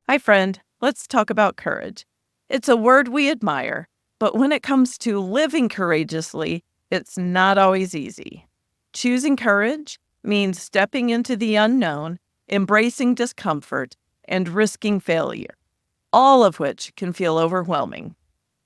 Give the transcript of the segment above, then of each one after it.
Hi, friend. Let's talk about courage. It's a word we admire, but when it comes to living courageously, it's not always easy. Choosing courage means stepping into the unknown, embracing discomfort, and risking failure, all of which can feel overwhelming.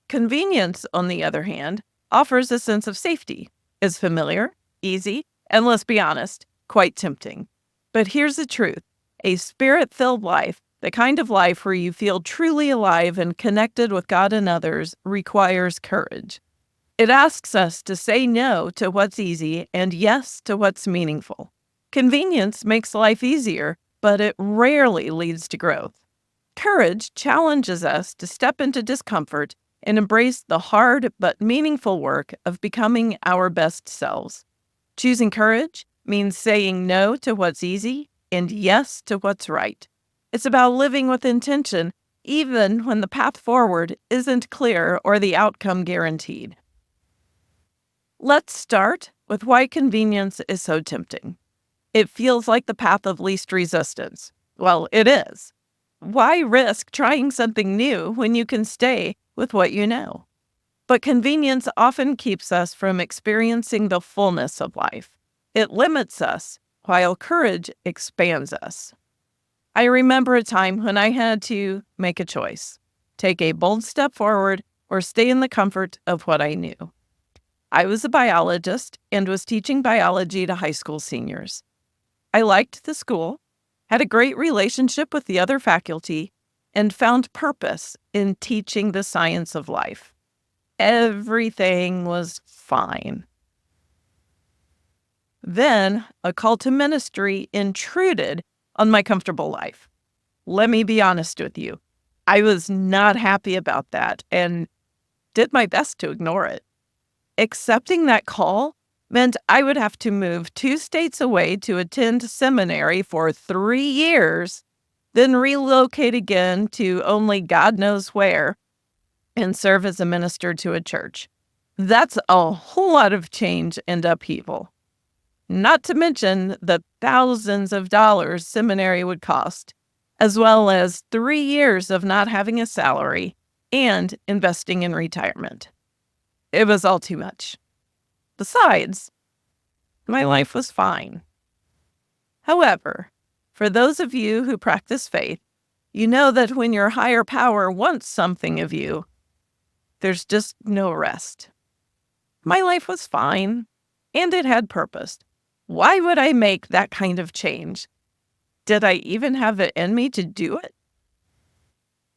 Convenience, on the other hand, offers a sense of safety. It's familiar, easy, and let's be honest, quite tempting. But here's the truth: a spirit-filled life, the kind of life where you feel truly alive and connected with God and others, requires courage. It asks us to say no to what's easy and yes to what's meaningful. Convenience makes life easier, but it rarely leads to growth. Courage challenges us to step into discomfort and embrace the hard but meaningful work of becoming our best selves. Choosing courage means saying no to what's easy and yes to what's right. It's about living with intention, even when the path forward isn't clear or the outcome guaranteed. Let's start with why convenience is so tempting. It feels like the path of least resistance. Well, it is. Why risk trying something new when you can stay with what you know? But convenience often keeps us from experiencing the fullness of life. It limits us, while courage expands us. I remember a time when I had to make a choice: take a bold step forward or stay in the comfort of what I knew. I was a biologist and was teaching biology to high school seniors. I liked the school, had a great relationship with the other faculty, and found purpose in teaching the science of life. Everything was fine. Then a call to ministry intruded on my comfortable life. Let me be honest with you. I was not happy about that and did my best to ignore it. Accepting that call meant I would have to move 2 states away to attend seminary for 3 years, then relocate again to only God knows where, and serve as a minister to a church. That's a whole lot of change and upheaval. Not to mention the thousands of dollars seminary would cost, as well as 3 years of not having a salary and investing in retirement. It was all too much. Besides, my life was fine. However, for those of you who practice faith, you know that when your higher power wants something of you, there's just no rest. My life was fine, and it had purpose. Why would I make that kind of change? Did I even have it in me to do it?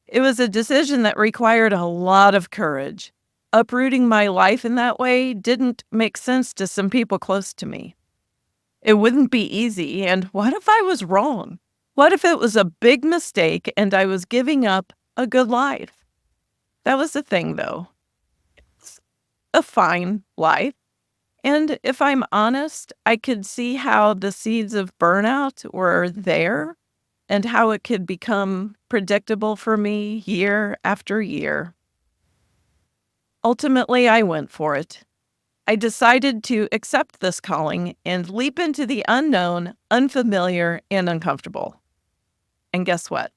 It was a decision that required a lot of courage. Uprooting my life in that way didn't make sense to some people close to me. It wouldn't be easy, and what if I was wrong? What if it was a big mistake and I was giving up a good life? That was the thing, though. It's a fine life. And if I'm honest, I could see how the seeds of burnout were there and how it could become predictable for me year after year. Ultimately, I went for it. I decided to accept this calling and leap into the unknown, unfamiliar, and uncomfortable. And guess what?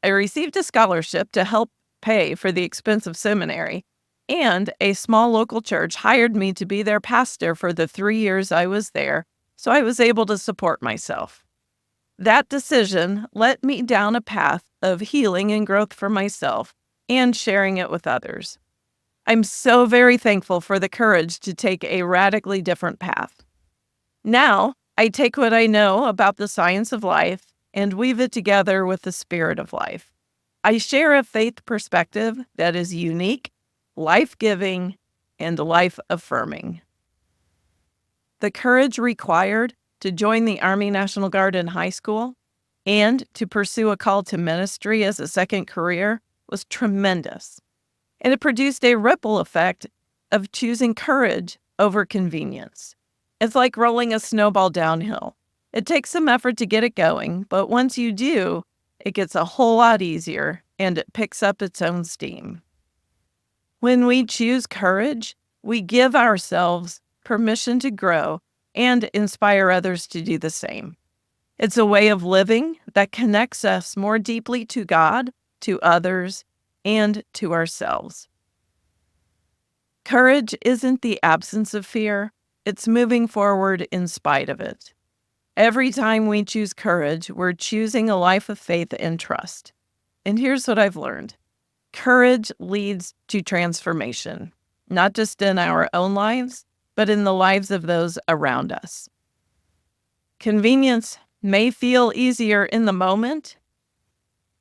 I received a scholarship to help pay for the expense of seminary, and a small local church hired me to be their pastor for the 3 years I was there, so I was able to support myself. That decision led me down a path of healing and growth for myself and sharing it with others. I'm so very thankful for the courage to take a radically different path. Now, I take what I know about the science of life and weave it together with the spirit of life. I share a faith perspective that is unique, life-giving, and life-affirming. The courage required to join the Army National Guard in high school and to pursue a call to ministry as a second career was tremendous. And it produced a ripple effect of choosing courage over convenience. It's like rolling a snowball downhill. It takes some effort to get it going, but once you do, it gets a whole lot easier and it picks up its own steam. When we choose courage, we give ourselves permission to grow and inspire others to do the same. It's a way of living that connects us more deeply to God, to others, and to ourselves. Courage isn't the absence of fear, it's moving forward in spite of it. Every time we choose courage, we're choosing a life of faith and trust. And here's what I've learned. Courage leads to transformation, not just in our own lives, but in the lives of those around us. Convenience may feel easier in the moment,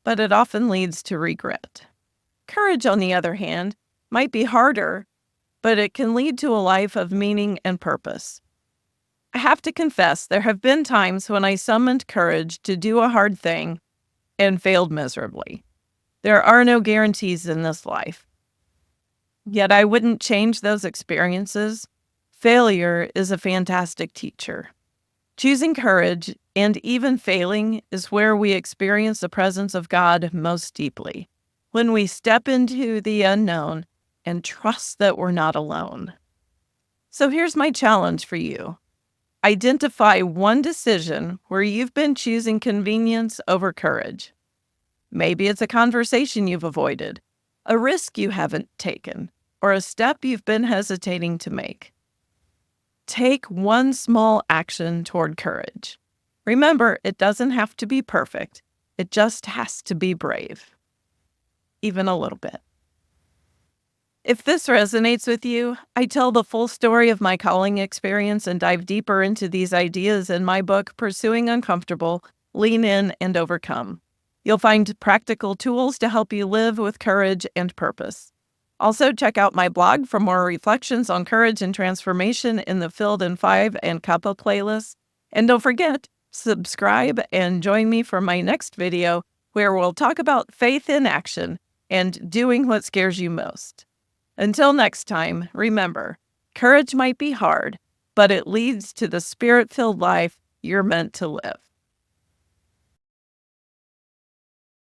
but it often leads to regret. Courage, on the other hand, might be harder, but it can lead to a life of meaning and purpose. I have to confess, there have been times when I summoned courage to do a hard thing and failed miserably. There are no guarantees in this life. Yet I wouldn't change those experiences. Failure is a fantastic teacher. Choosing courage and even failing is where we experience the presence of God most deeply, when we step into the unknown and trust that we're not alone. So here's my challenge for you. Identify one decision where you've been choosing convenience over courage. Maybe it's a conversation you've avoided, a risk you haven't taken, or a step you've been hesitating to make. Take one small action toward courage. Remember, it doesn't have to be perfect. It just has to be brave. Even a little bit. If this resonates with you, I tell the full story of my calling experience and dive deeper into these ideas in my book, Pursuing Uncomfortable, Lean In and Overcome. You'll find practical tools to help you live with courage and purpose. Also, check out my blog for more reflections on courage and transformation in the Filled in 5 and Kappa playlists. And don't forget, subscribe and join me for my next video where we'll talk about faith in action and doing what scares you most. Until next time, remember, courage might be hard, but it leads to the spirit-filled life you're meant to live.